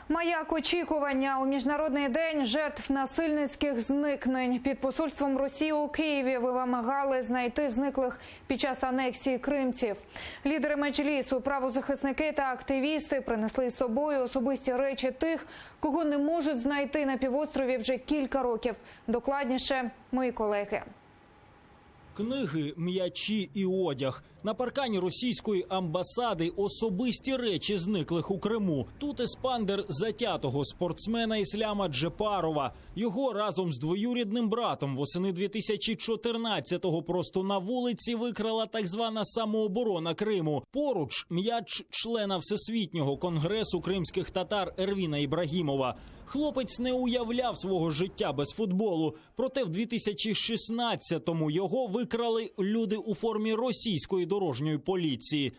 Маяк очікування у Міжнародний день жертв насильницьких зникнень. Під посольством Росії у Києві вимагали знайти зниклих під час анексії кримців. Лідери Меджлісу, правозахисники та активісти принесли з собою особисті речі тих, кого не можуть знайти на півострові вже кілька років. Докладніше мої колеги. Книги, м'ячі і одяг. На паркані російської амбасади особисті речі зниклих у Криму. Тут еспандер затятого спортсмена Ісляма Джепарова. Його разом з двоюрідним братом восени 2014-го просто на вулиці викрала так звана самооборона Криму. Поруч м'яч члена Всесвітнього конгресу кримських татар Ервіна Ібрагімова. Хлопець не уявляв свого життя без футболу. Проте в 2016-му його викрали люди у формі російської дорожньої поліції.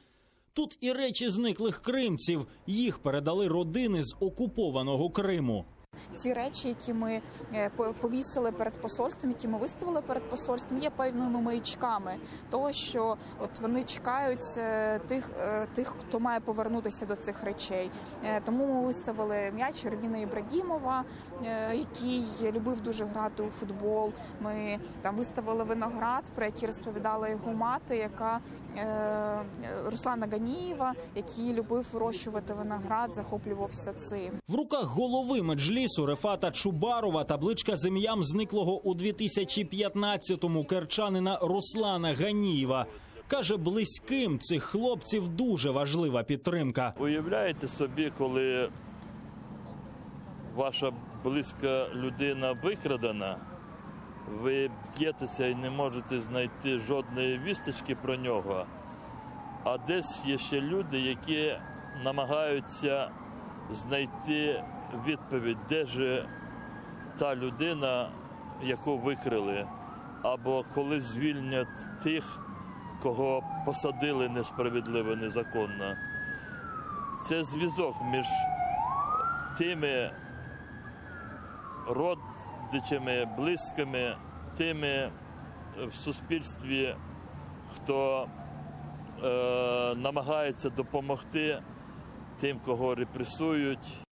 Тут і речі зниклих кримців. Їх передали родини з окупованого Криму. Ці речі, які ми повісили перед посольством, які ми виставили перед посольством, є певними маячками того, що от вони чекають тих, хто має повернутися до цих речей. Тому ми виставили м'яч Ервіна Ібрагімова, який любив дуже грати у футбол. Ми там виставили виноград, про який розповідала його мати, яка Руслана Ганієва, який любив вирощувати виноград, захоплювався цим. В руках голови Меджлісу Рефата Чубарова табличка з ім'ям зниклого у 2015-му керчанина Руслана Ганієва. Каже, близьким цих хлопців дуже важлива підтримка. Уявляєте собі, коли ваша близька людина викрадена, ви б'єтеся і не можете знайти жодної вісточки про нього, а десь є ще люди, які намагаються знайти відповідь, де ж та людина, яку викрили, або коли звільнять тих, кого посадили несправедливо, незаконно. Це зв'язок між тими родичами, близькими, тими в суспільстві, хто намагається допомогти тим, кого репресують.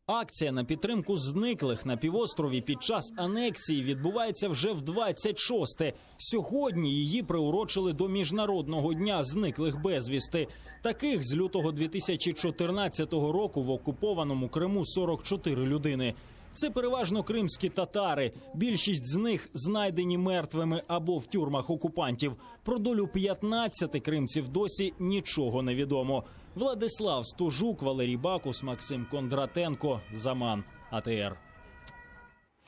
Акція на підтримку зниклих на півострові під час анексії відбувається вже в 26-те. Сьогодні її приурочили до Міжнародного дня зниклих безвісти. Таких з лютого 2014 року в окупованому Криму 44 людини. Це переважно кримські татари. Більшість з них знайдені мертвими або в тюрмах окупантів. Про долю 15 кримців досі нічого не відомо. Владислав Стужук, Валерій Бакус, Максим Кондратенко, Заман, АТР.